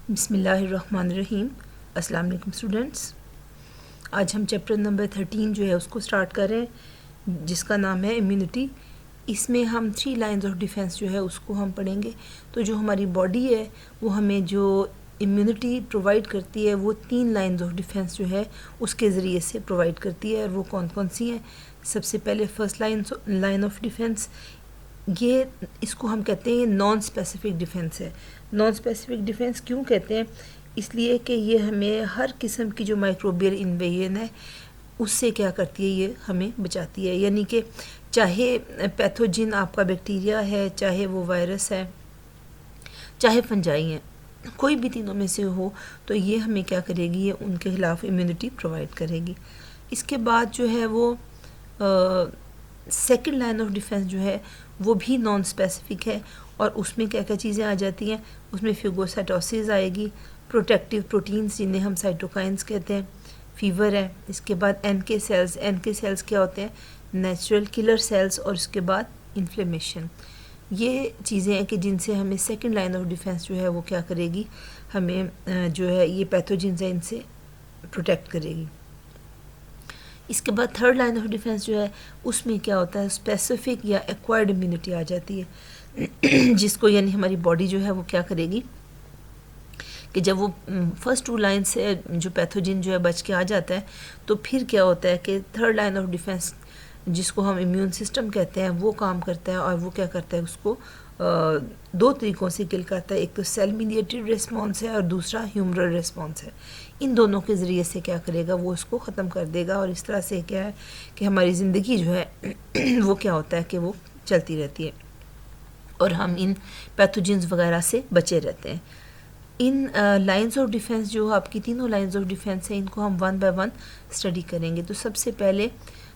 बिस्मिल्लाहिर्रहमानिर्रहीम। अस्सलाम वालेकुम स्टूडेंट्स। आज हम चैप्टर नंबर 13 जो है उसको स्टार्ट कर रहे हैं, जिसका नाम है इम्यूनिटी। इसमें हम 3 लाइंस ऑफ डिफेंस जो है उसको हम पढ़ेंगे। तो जो हमारी बॉडी है वो हमें जो इम्यूनिटी प्रोवाइड करती है वो 3 लाइंस ऑफ डिफेंस जो है उसके ज़रिए से प्रोवाइड करती है। और वो कौन कौन सी हैं? सबसे पहले फर्स्ट लाइन ऑफ डिफेंस, ये इसको हम कहते हैं नॉन स्पेसिफिक डिफेंस है। नॉन स्पेसिफिक डिफेंस क्यों कहते हैं? इसलिए कि ये हमें हर किस्म की जो माइक्रोबियल इन्वेजन है उससे क्या करती है, ये हमें बचाती है। यानी कि चाहे पैथोजिन आपका बैक्टीरिया है, चाहे वो वायरस है, चाहे फंजाई हैं, कोई भी तीनों में से हो, तो ये हमें क्या करेगी, ये उनके ख़िलाफ़ इम्यूनिटी प्रोवाइड करेगी। इसके बाद जो है वो सेकंड लाइन ऑफ डिफेंस जो है वो भी नॉन स्पेसिफिक है। और उसमें क्या क्या चीज़ें आ जाती हैं? उसमें फेगोसाइटोसिस आएगी, प्रोटेक्टिव प्रोटीन्स जिन्हें हम साइटोकाइंस कहते हैं, फीवर है। इसके बाद एनके सेल्स क्या होते हैं? Natural killer cells. और उसके बाद इन्फ्लेमेशन। ये चीज़ें हैं कि जिनसे हमें सेकंड लाइन ऑफ डिफेंस जो है वो क्या करेगी, हमें जो है ये पैथोजिन्स हैं इनसे प्रोटेक्ट करेगी। इसके बाद थर्ड लाइन ऑफ डिफेंस जो है उसमें क्या होता है, स्पेसिफिक या एक्वायर्ड इम्यूनिटी आ जाती है जिसको यानी हमारी बॉडी जो है वो क्या करेगी कि जब वो फर्स्ट 2 लाइन से जो पैथोजिन जो है बच के आ जाता है, तो फिर क्या होता है कि थर्ड लाइन ऑफ डिफेंस जिसको हम इम्यून सिस्टम कहते हैं वो काम करता है। और वो क्या करता है, उसको 2 तरीक़ों से किल करता है। एक तो सेल मीडिएटेड रिस्पॉन्स है और दूसरा ह्यूमरल रिस्पॉन्स है। इन दोनों के ज़रिए से क्या करेगा, वो इसको ख़त्म कर देगा। और इस तरह से क्या है कि हमारी ज़िंदगी जो है वो क्या होता है कि वो चलती रहती है और हम इन पैथोजिन्स वगैरह से बचे रहते हैं। इन लाइंस ऑफ डिफेंस जो आपकी तीनों लाइंस ऑफ डिफेंस हैं, इनको हम 1 बाय 1 स्टडी करेंगे। तो सबसे पहले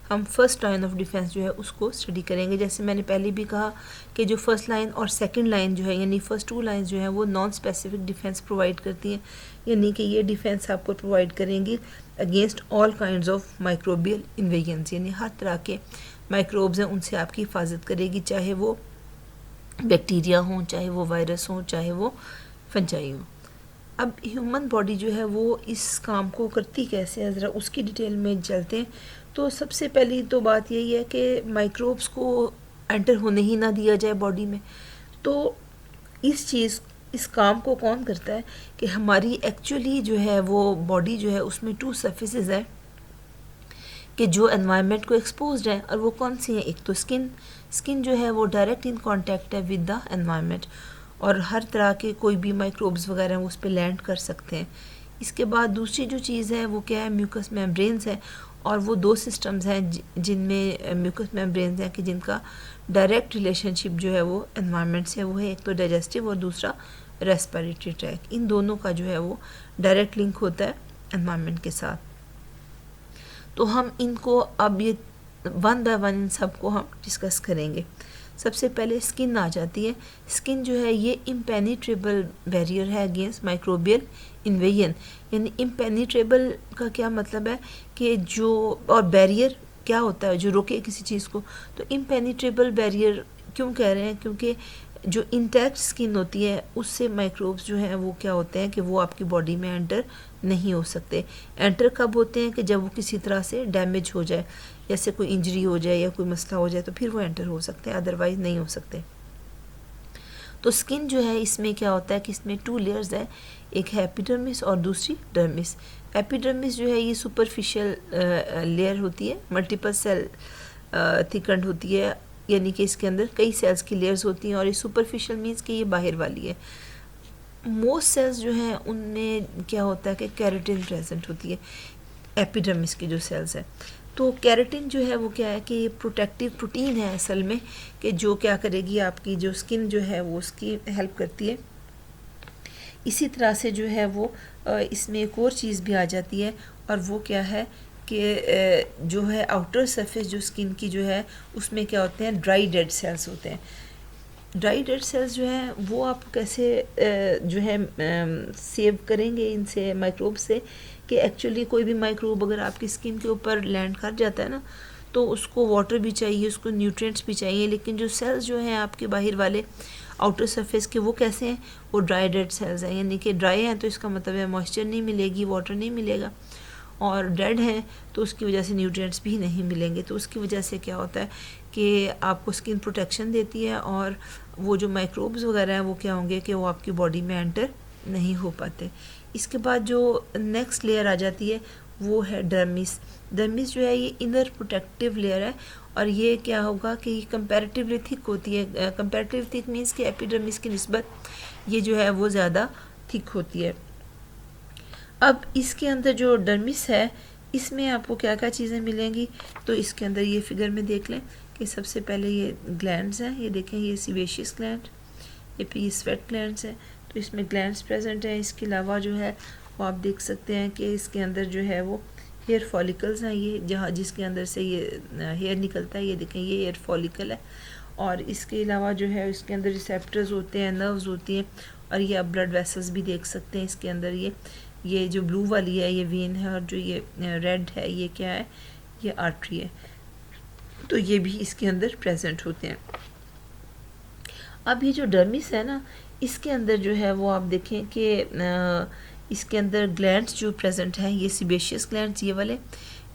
हम फर्स्ट लाइन ऑफ डिफेंस जो है उसको स्टडी करेंगे। जैसे मैंने पहले भी कहा कि जो फर्स्ट लाइन और सेकंड लाइन जो है, यानी फर्स्ट 2 लाइंस जो है वो नॉन स्पेसिफिक डिफेंस प्रोवाइड करती हैं। यानी कि ये डिफेंस आपको प्रोवाइड करेंगी against all kinds of microbial invasions, यानी हर तरह के माइक्रोब्स हैं उनसे आपकी हिफाजत करेगी, चाहे वो बैक्टीरिया हों, चाहे वो वायरस हों, चाहे वो फंजाई हों। अब ह्यूमन बॉडी जो है वो इस काम को करती कैसे है, ज़रा उसकी डिटेल में चलते हैं। तो सबसे पहली तो बात यही है कि माइक्रोब्स को एंटर होने ही ना दिया जाए बॉडी में। तो इस काम को कौन करता है कि हमारी एक्चुअली जो है वो बॉडी जो है उसमें 2 सर्फेसेस हैं कि जो एनवायरनमेंट को एक्सपोज्ड है। और वो कौन सी हैं? एक तो स्किन जो है वो डायरेक्ट इन कांटेक्ट है विद द एनवायरनमेंट, और हर तरह के कोई भी माइक्रोब्स वगैरह हैं वो उस पर लैंड कर सकते हैं। इसके बाद दूसरी जो चीज़ है वो क्या है, म्यूकस मेम्ब्रेन्स है। और वो 2 सिस्टम्स हैं जिनमें म्यूकस मेम्ब्रेन्स हैं कि जिनका डायरेक्ट रिलेशनशिप जो है वो एनवायरनमेंट से वो है। एक तो डाइजेस्टिव और दूसरा रेस्पिरेटरी ट्रैक। इन दोनों का जो है वो डायरेक्ट लिंक होता है एनवायरनमेंट के साथ। तो हम इनको अब ये 1 बाय 1 इन सबको हम डिस्कस करेंगे। सबसे पहले स्किन आ जाती है। स्किन जो है ये इम्पेनिट्रेबल बैरियर है अगेंस्ट माइक्रोबियल इन्वेजन। यानी इम्पेनिट्रेबल का क्या मतलब है कि जो, और बैरियर क्या होता है जो रोके किसी चीज़ को। तो इम्पेनिट्रेबल बैरियर क्यों कह रहे हैं? क्योंकि जो इंटैक्ट स्किन होती है उससे माइक्रोब्स जो हैं वो क्या होते हैं कि वो आपकी बॉडी में एंटर नहीं हो सकते। एंटर कब होते हैं कि जब वो किसी तरह से डैमेज हो जाए, जैसे कोई इंजरी हो जाए या कोई मसला हो जाए, तो फिर वो एंटर हो सकते हैं, अदरवाइज़ नहीं हो सकते। तो स्किन जो है इसमें क्या होता है कि इसमें 2 लेयर्स है, एक है एपिडर्मिस और दूसरी डर्मिस। एपिडर्मिस जो है ये सुपरफिशियल लेयर होती है, मल्टीपल सेल थिकंड होती है, यानी कि इसके अंदर कई सेल्स की लेयर्स होती हैं। और ये सुपरफिशियल मीन्स कि ये बाहर वाली है। मोस्ट सेल्स जो हैं उनमें क्या होता है कि केराटिन प्रेजेंट होती है, एपिडर्मिस की जो सेल्स हैं। तो केराटिन जो है वो क्या है कि प्रोटेक्टिव प्रोटीन है असल में, कि जो क्या करेगी, आपकी जो स्किन जो है वो उसकी हेल्प करती है। इसी तरह से जो है वो इसमें एक और चीज़ भी आ जाती है, और वो क्या है कि जो है आउटर सरफेस जो स्किन की जो है उसमें क्या होते हैं, ड्राई डेड सेल्स होते हैं। ड्राई डेड सेल्स जो हैं वो आप कैसे जो है सेव करेंगे इनसे, माइक्रोब से, कि एक्चुअली कोई भी माइक्रोब अगर आपकी स्किन के ऊपर लैंड कर जाता है ना, तो उसको वाटर भी चाहिए, उसको न्यूट्रिएंट्स भी चाहिए। लेकिन जो सेल्स जो हैं आपके बाहर वाले, आउटर सरफेस के वो कैसे हैं, वो ड्राई डेड सेल्स हैं, यानी कि ड्राई हैं तो इसका मतलब है मॉइस्चर नहीं मिलेगी, वाटर नहीं मिलेगा, और डेड हैं तो उसकी वजह से न्यूट्रिएंट्स भी नहीं मिलेंगे। तो उसकी वजह से क्या होता है कि आपको स्किन प्रोटेक्शन देती है, और वो जो माइक्रोब्स वगैरह हैं वो क्या होंगे कि वो आपकी बॉडी में एंटर नहीं हो पाते। इसके बाद जो नेक्स्ट लेयर आ जाती है वो है डर्मिस। डर्मिस जो है ये इनर प्रोटेक्टिव लेयर है, और ये क्या होगा कि ये कंपैरेटिवली थिक होती है। कंपैरेटिव थिक मीन्स कि एपिडर्मिस की निस्बत ये जो है वो ज़्यादा थिक होती है। अब इसके अंदर जो डर्मिस है इसमें आपको क्या क्या चीज़ें मिलेंगी, तो इसके अंदर ये फिगर में देख लें कि सबसे पहले ये ग्लैंड्स हैं, ये देखें ये सीवेशियस ग्लैंड, ये फिर ये स्वेट ग्लैंड्स हैं, तो इसमें ग्लैंड्स प्रेजेंट हैं। इसके अलावा जो है वो आप देख सकते हैं कि इसके अंदर जो है वो हेयर फॉलिकल्स हैं, ये जहाँ जिसके अंदर से ये हेयर निकलता है, ये देखें ये हेयर फॉलिकल है। और इसके अलावा जो है इसके अंदर रिसेप्टर्स होते हैं, नर्व्स होती हैं, और ये आप ब्लड वेसल्स भी देख सकते हैं इसके अंदर। ये जो ब्लू वाली है ये वेन है, और जो ये रेड है ये क्या है, ये आर्टरी है, तो ये भी इसके अंदर प्रेजेंट होते हैं। अब ये जो डर्मिस है ना, इसके अंदर जो है वो आप देखें कि इसके अंदर ग्लैंड्स जो प्रेजेंट हैं, ये सीबेशियस ग्लैंड्स ये वाले,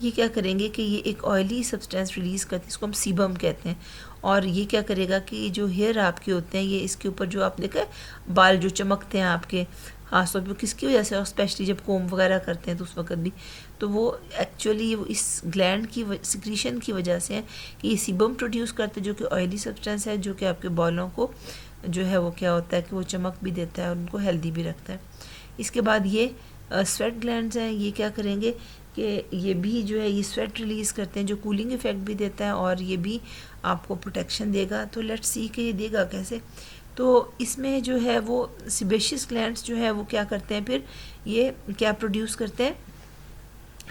ये क्या करेंगे कि ये एक ऑयली सब्सटेंस रिलीज़ करती है, इसको हम सीबम कहते हैं। और ये क्या करेगा कि जो हेयर आपके होते हैं, ये इसके ऊपर जो आप देखा बाल जो चमकते हैं आपके खास तौर पर किसकी वजह से, और स्पेशली जब कोम वगैरह करते हैं तो उस वक्त भी, तो वो एक्चुअली वो इस ग्लैंड की सिक्रीशन की वजह से है कि ये सीबम प्रोड्यूस करते हैं, जो कि ऑयली सब्सटेंस है, जो कि आपके बालों को जो है वो क्या होता है कि वो चमक भी देता है और उनको हेल्दी भी रखता है। इसके बाद ये स्वेट ग्लैंड्स हैं, ये क्या करेंगे कि ये भी जो है ये स्वेट रिलीज़ करते हैं, जो कूलिंग इफ़ेक्ट भी देता है और ये भी आपको प्रोटेक्शन देगा। तो लेट्स सी कि ये देगा कैसे। तो इसमें जो है वो सीबेशियस ग्लैंड्स जो है वो क्या करते हैं, फिर ये क्या प्रोड्यूस करते हैं,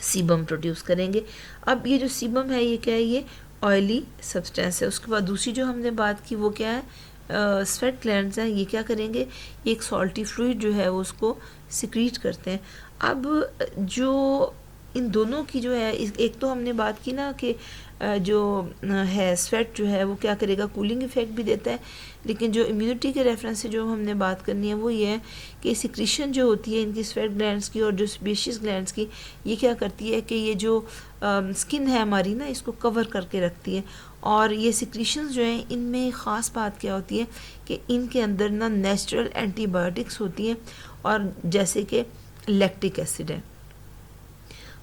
सीबम प्रोड्यूस करेंगे। अब ये जो सीबम है ये क्या है, ये ऑयली सब्सटेंस है। उसके बाद दूसरी जो हमने बात की वो क्या है, स्वेट ग्लैंड्स हैं, ये क्या करेंगे, ये एक सॉल्टी फ्लूइड जो है वो उसको सिक्रीट करते हैं। अब जो इन दोनों की जो है एक तो हमने बात की ना कि जो है स्वेट जो है वो क्या करेगा, कूलिंग इफ़ेक्ट भी देता है, लेकिन जो इम्यूनिटी के रेफरेंस से जो हमने बात करनी है वो ये है कि सिक्रीशन जो होती है इनकी स्वेट ग्लैंड्स की और जो सीबेशियस ग्लैंड्स की, ये क्या करती है कि ये जो स्किन है हमारी ना, इसको कवर करके रखती है। और ये सिक्रीशंस जो हैं इनमें ख़ास बात क्या होती है कि इनके अंदर ना नेचुरल एंटीबायोटिक्स होती हैं, और जैसे कि लैक्टिक एसिड है।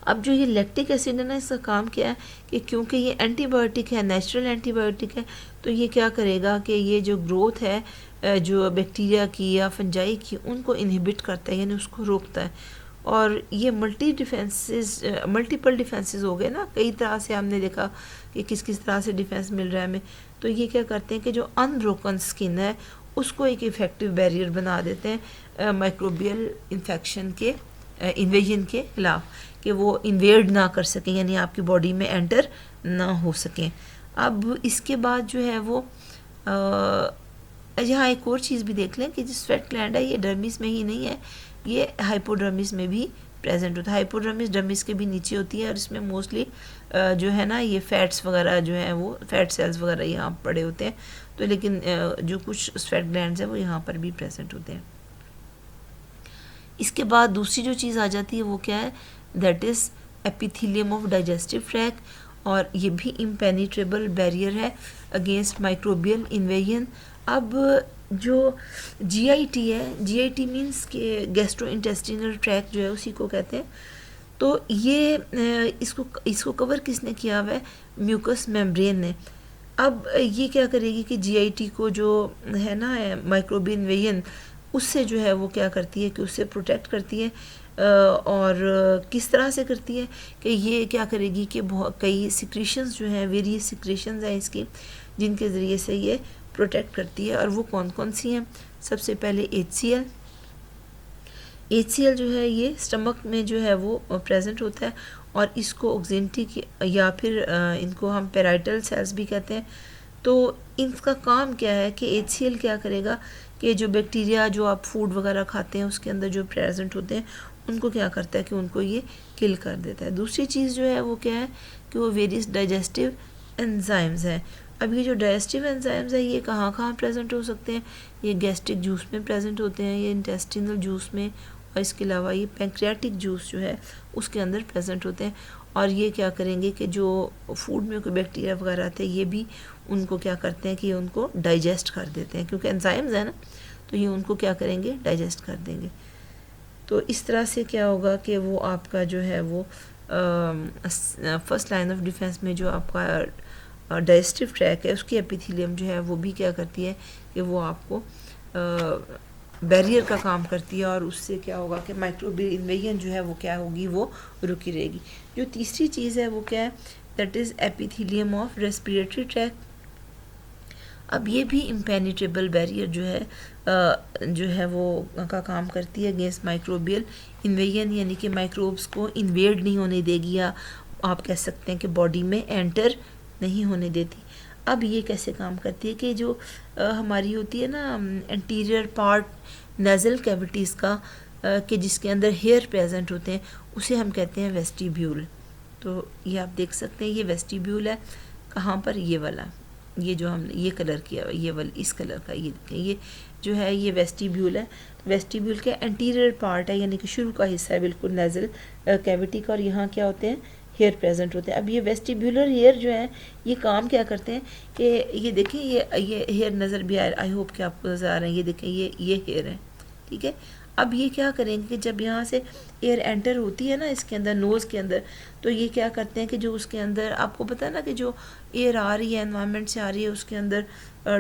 अब जो ये लैक्टिक एसिड है ना, इसका काम क्या है कि क्योंकि ये एंटीबायोटिक है, नेचुरल एंटीबायोटिक है, तो ये क्या करेगा कि ये जो ग्रोथ है जो बैक्टीरिया की या फंजाई की, उनको इनहिबिट करता है, यानी उसको रोकता है। और ये मल्टीपल डिफेंसेस हो गए ना, कई तरह से हमने देखा कि किस किस तरह से डिफेंस मिल रहा है हमें। तो ये क्या करते हैं कि जो अनब्रोकन स्किन है उसको एक इफ़ेक्टिव बैरियर बना देते हैं माइक्रोबियल इन्फेक्शन के इन्वेजन के खिलाफ, कि वो इन्वेड ना कर सकें, यानी आपकी बॉडी में एंटर ना हो सकें। अब इसके बाद जो है वो यहाँ एक और चीज़ भी देख लें कि जो स्वेट ग्लैंड है ये डर्मिस में ही नहीं है, ये हाइपोडर्मिस में भी प्रेजेंट होता है। हाइपोडर्मिस डर्मिस के भी नीचे होती है, और इसमें मोस्टली जो है ना ये फैट्स वगैरह जो है वो फैट सेल्स वगैरह यहाँ पड़े होते हैं। तो लेकिन जो कुछ स्वेट ग्लैंड्स हैं वो यहाँ पर भी प्रेजेंट होते हैं। इसके बाद दूसरी जो चीज़ आ जाती है वो क्या है, that is epithelium of digestive track, और ये भी इम्पेनिट्रेबल बैरियर है अगेंस्ट माइक्रोबियल इन्वेजन। अब जो जीआईटी है, जीआईटी मीन्स के गैस्ट्रो इंटेस्टिनल ट्रैक जो है उसी को कहते हैं। तो ये इसको कवर किसने किया हुआ है, म्यूकस मेम्ब्रेन ने। अब ये क्या करेगी कि जीआईटी को जो है ना माइक्रोबियल इन्वेजन, उससे जो है वो क्या करती है कि उससे प्रोटेक्ट करती है। और किस तरह से करती है कि ये क्या करेगी कि बहुत कई सिक्रीशंस जो हैं, वेरियस सिक्रीशंस हैं इसकी, जिनके ज़रिए से ये प्रोटेक्ट करती है। और वो कौन कौन सी हैं, सबसे पहले HCl। HCl जो है ये स्टमक में जो है वो प्रेजेंट होता है, और इसको ऑक्जेंटिक या फिर इनको हम पेराइटल सेल्स भी कहते हैं। तो इनका काम क्या है कि HCl क्या करेगा कि जो बैक्टीरिया जो आप फूड वगैरह खाते हैं उसके अंदर जो प्रेजेंट होते हैं उनको क्या करता है कि उनको ये किल कर देता है। दूसरी चीज़ जो है वो क्या है कि वो वेरियस डाइजेस्टिव एंजाइम्स हैं, अब ये जो डाइजेस्टिव एंजाइम्स है ये कहाँ कहाँ प्रेजेंट हो सकते हैं, ये गैस्ट्रिक जूस में प्रेजेंट होते हैं, ये इंटेस्टिनल जूस में, और इसके अलावा ये पैंक्रियाटिक जूस जो है उसके अंदर प्रेजेंट होते हैं। और ये क्या करेंगे कि जो फूड में कोई बैक्टीरिया वगैरह आते हैं ये भी उनको क्या करते हैं कि ये उनको डाइजेस्ट कर देते हैं, क्योंकि एंजाइम्स है ना, तो ये उनको क्या करेंगे, डाइजेस्ट कर देंगे। तो इस तरह से क्या होगा कि वो आपका जो है वो फर्स्ट लाइन ऑफ डिफेंस में जो आपका डाइजेस्टिव ट्रैक है उसकी एपिथेलियम जो है वो भी क्या करती है कि वो आपको बैरियर का काम करती है, और उससे क्या होगा कि माइक्रोबियल इन्वेजन जो है वो क्या होगी, वो रुकी रहेगी। जो तीसरी चीज़ है वो क्या है, that is epithelium of respiratory tract. अब ये भी इम्पेनिट्रेबल बैरियर जो है वो का काम करती है अगेंस्ट माइक्रोबियल इन्वेजन, यानी कि माइक्रोब्स को इन्वेड नहीं होने देगी, या आप कह सकते हैं कि बॉडी में एंटर नहीं होने देती। अब ये कैसे काम करती है कि जो हमारी होती है ना एंटीरियर पार्ट नेज़ल कैविटीज़ का कि जिसके अंदर हेयर प्रेजेंट होते हैं, उसे हम कहते हैं वेस्टिब्यूल। तो ये आप देख सकते हैं ये वेस्टिब्यूल है, कहाँ पर, ये वाला, ये जो हमने ये कलर किया हुआ, ये वाला इस कलर का, ये देखें, ये जो है ये वेस्टिब्यूल है। वेस्टिब्यूल के एंटीरियर पार्ट है, यानी कि शुरू का हिस्सा है बिल्कुल नेज़ल कैविटी का, और यहाँ क्या होते हैं, हेयर प्रेजेंट होते हैं। अब ये वेस्टिब्यूलर हेयर जो है ये काम क्या करते हैं कि ये देखें, ये हेयर नज़र भी आई होप कि आपको नज़र आ रहे हैं, ये देखें ये हेयर है, ठीक है। अब ये क्या करेंगे कि जब यहाँ से एयर एंटर होती है ना इसके अंदर, नोज़ के अंदर, तो ये क्या करते हैं कि जो उसके अंदर आपको पता है ना कि जो एयर आ रही है एनवायरनमेंट से आ रही है, उसके अंदर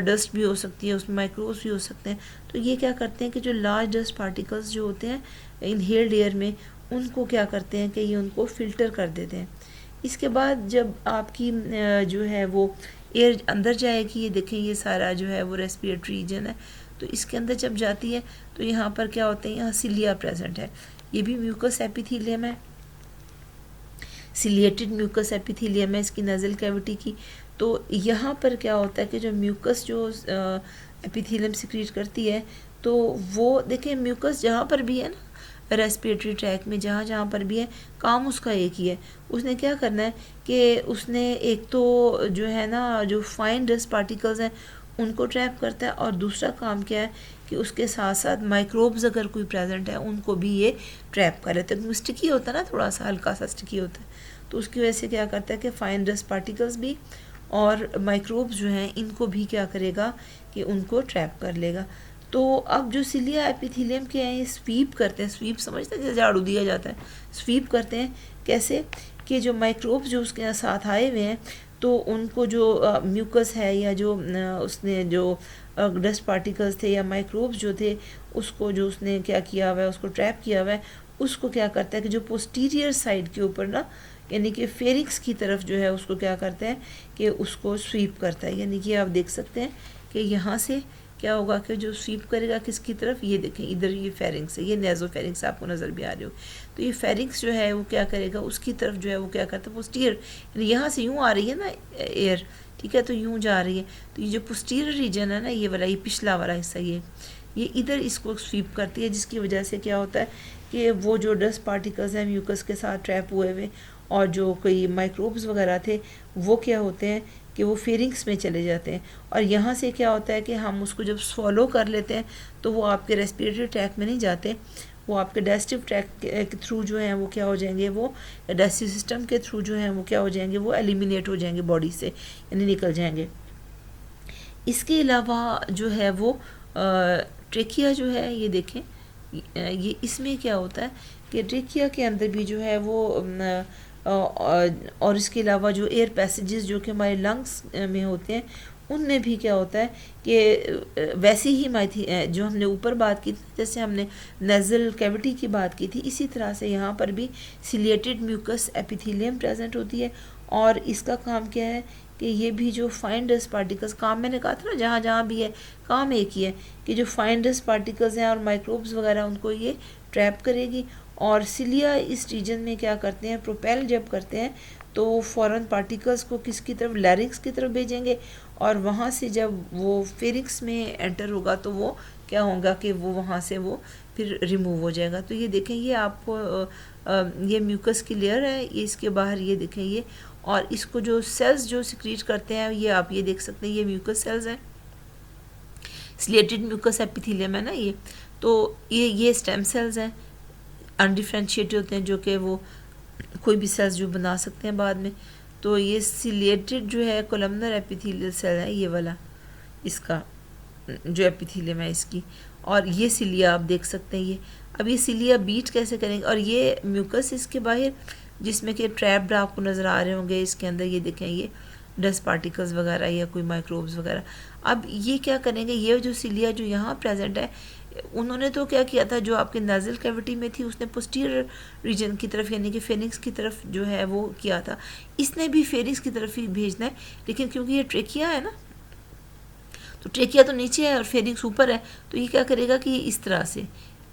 डस्ट भी हो सकती है, उसमें माइक्रोब्स भी हो सकते हैं। तो ये क्या करते हैं कि जो लार्ज डस्ट पार्टिकल्स जो होते हैं इनहेल्ड एयर में, उनको क्या करते हैं कि ये उनको फ़िल्टर कर देते हैं। इसके बाद जब आपकी जो है वो एयर अंदर जाएगी, ये देखें ये सारा जो है वो रेस्पिरेटरी रीजन है, तो इसके अंदर जब जाती है तो यहाँ पर क्या होते हैं, यहाँ सिलिया प्रेजेंट है, ये भी म्यूकस एपिथेलियम है, सिलिएटेड म्यूकस एपिथेलियम है इसकी नेज़ल कैविटी की। तो यहाँ पर क्या होता है कि जो म्यूकस जो एपिथेलियम सिक्रीट करती है, तो वो देखें म्यूकस जहाँ पर भी है ना रेस्पिरेटरी ट्रैक में, जहाँ जहाँ पर भी है, काम उसका एक ही है, उसने क्या करना है कि उसने एक तो जो है ना जो फाइन डस्ट पार्टिकल्स हैं उनको ट्रैप करता है, और दूसरा काम क्या है कि उसके साथ साथ माइक्रोब्स अगर कोई प्रेजेंट है उनको भी ये ट्रैप कर लेता है। स्टिकी होता है ना, थोड़ा सा हल्का सा स्टिकी होता है, तो उसकी वजह से क्या करता है कि फाइन डस्ट पार्टिकल्स भी और माइक्रोब्स जो हैं इनको भी क्या करेगा कि उनको ट्रैप कर लेगा। तो अब जो सिलिया एपिथेलियम के हैं ये स्वीप करते हैं, स्वीप समझते हैं, जैसे झाड़ू दिया जाता है, स्वीप करते हैं कैसे कि जो माइक्रोब्स जो उसके साथ आए हुए हैं, तो उनको जो म्यूकस है या जो उसने जो डस्ट पार्टिकल्स थे या माइक्रोब्स जो थे, उसको जो उसने क्या किया हुआ है, उसको ट्रैप किया हुआ है, उसको क्या करता है कि जो पोस्टीरियर साइड के ऊपर ना, यानी कि फेरिक्स की तरफ जो है उसको क्या करता है कि उसको स्वीप करता है। यानी कि आप देख सकते हैं कि यहाँ से क्या होगा कि जो स्वीप करेगा किसकी तरफ, ये देखें इधर ये फेरिंग्स है, ये नेज़ोफेरिंग्स आपको नज़र भी आ रही हो, तो ये फेरिंग्स जो है वो क्या करेगा, उसकी तरफ जो है वो क्या करता है पोस्टीरियर, यानी यहाँ से यूँ आ रही है ना एयर, ठीक है, तो यूँ जा रही है, तो ये जो पोस्टीरियर रीजन है ना, ये वाला, ये पिछला वाला हिस्सा, ये इधर इसको स्वीप करती है, जिसकी वजह से क्या होता है कि वो जो डस्ट पार्टिकल्स हैं म्यूकस के साथ ट्रैप हुए हुए और जो कोई माइक्रोब्स वगैरह थे, वो क्या होते हैं कि वो फेरिंग्स में चले जाते हैं, और यहाँ से क्या होता है कि हम उसको जब स्वॉलो कर लेते हैं तो वो आपके रेस्पिरेटरी ट्रैक में नहीं जाते, वो आपके डाइजेस्टिव ट्रैक के थ्रू जो हैं वो क्या हो जाएंगे, वो डाइजेस्टिव सिस्टम के थ्रू जो हैं वो क्या हो जाएंगे, वो एलिमिनेट हो जाएंगे बॉडी से, यानी निकल जाएंगे। इसके अलावा जो है वो ट्रेकिया जो है, ये देखें, ये इसमें क्या होता है कि ट्रेकिया के अंदर भी जो है वो और इसके अलावा जो एयर पैसेजेस जो कि हमारे लंग्स में होते हैं, उनमें भी क्या होता है कि वैसी ही जो हमने ऊपर बात की थी, जैसे हमने नेज़ल कैविटी की बात की थी, इसी तरह से यहाँ पर भी सिलिएटेड म्यूकस एपिथेलियम प्रेजेंट होती है, और इसका काम क्या है कि ये भी जो फाइन डस्ट पार्टिकल्स, काम मैंने कहा था ना जहाँ जहाँ भी है काम एक ही है कि जो फाइन डस्ट पार्टिकल्स हैं और माइक्रोब्स वगैरह उनको ये ट्रैप करेगी, और सिलिया इस रीजन में क्या करते हैं, प्रोपेल जब करते हैं तो फ़ौरन पार्टिकल्स को किसकी तरफ, लैरिंक्स की तरफ भेजेंगे, और वहाँ से जब वो फेरिंक्स में एंटर होगा तो वो क्या होगा कि वो वहाँ से वो फिर रिमूव हो जाएगा। तो ये देखें, ये आपको ये म्यूकस की लेयर है, ये इसके बाहर ये देखें ये और इसको जो सेल्स जो सिक्रीट करते हैं ये आप ये देख सकते हैं, ये म्यूकस सेल्स हैं, सिलेटेड म्यूकस एपिथेलियम है ना ये। तो ये स्टेम सेल्स हैं, अनडिफ्रेंशिएटेड होते हैं, जो कि वो कोई भी सेल्स जो बना सकते हैं बाद में। तो ये सिलेटेड जो है कोलमनर एपिथेलियल सेल है ये वाला, इसका जो एपिथेलियम है इसकी। और ये सिलिया आप देख सकते हैं ये। अब ये सिलिया बीट कैसे करेंगे, और ये म्यूकस इसके बाहर जिसमें कि ट्रैप्ड आपको नज़र आ रहे होंगे, इसके अंदर ये देखें ये डस्ट पार्टिकल्स वगैरह या कोई माइक्रोब्स वगैरह। अब ये क्या करेंगे, ये जो सिलिया जो यहाँ प्रेजेंट है, उन्होंने तो क्या किया था, जो आपके नाजल कैविटी में थी उसने पोस्टीरियर रीजन की तरफ यानी कि फेनिक्स की तरफ जो है वो किया था, इसने भी फेनिक्स की तरफ ही भेजना है। लेकिन क्योंकि ये ट्रेकिया है ना, तो ट्रेकिया तो नीचे है और फेनिक्स ऊपर है, तो ये क्या करेगा कि इस तरह से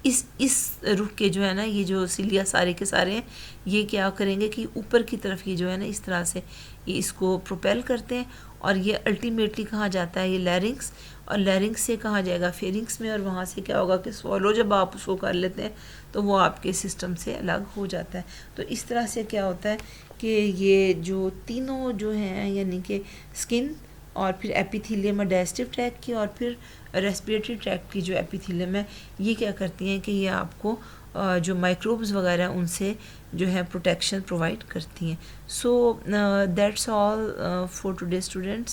इस रुख के जो है ना, ये जो सिलिया सारे के सारे हैं, ये क्या करेंगे कि ऊपर की तरफ ये जो है ना इस तरह से ये इसको प्रोपेल करते हैं, और ये अल्टीमेटली कहाँ जाता है, ये लैरिंग्स, और लैरिंग्स से कहाँ जाएगा, फेरिंग्स में, और वहाँ से क्या होगा कि स्वॉलो जब आप उसको कर लेते हैं तो वो आपके सिस्टम से अलग हो जाता है। तो इस तरह से क्या होता है कि ये जो तीनों जो हैं यानी कि स्किन और फिर एपिथेलियम और डाइजेस्टिव ट्रैक्ट की और फिर रेस्पिरेटरी ट्रैक्ट की जो एपिथेलियम है, ये क्या करती हैं कि ये आपको जो माइक्रोब्स वगैरह उनसे जो है प्रोटेक्शन प्रोवाइड करती हैं। So that's all for today students.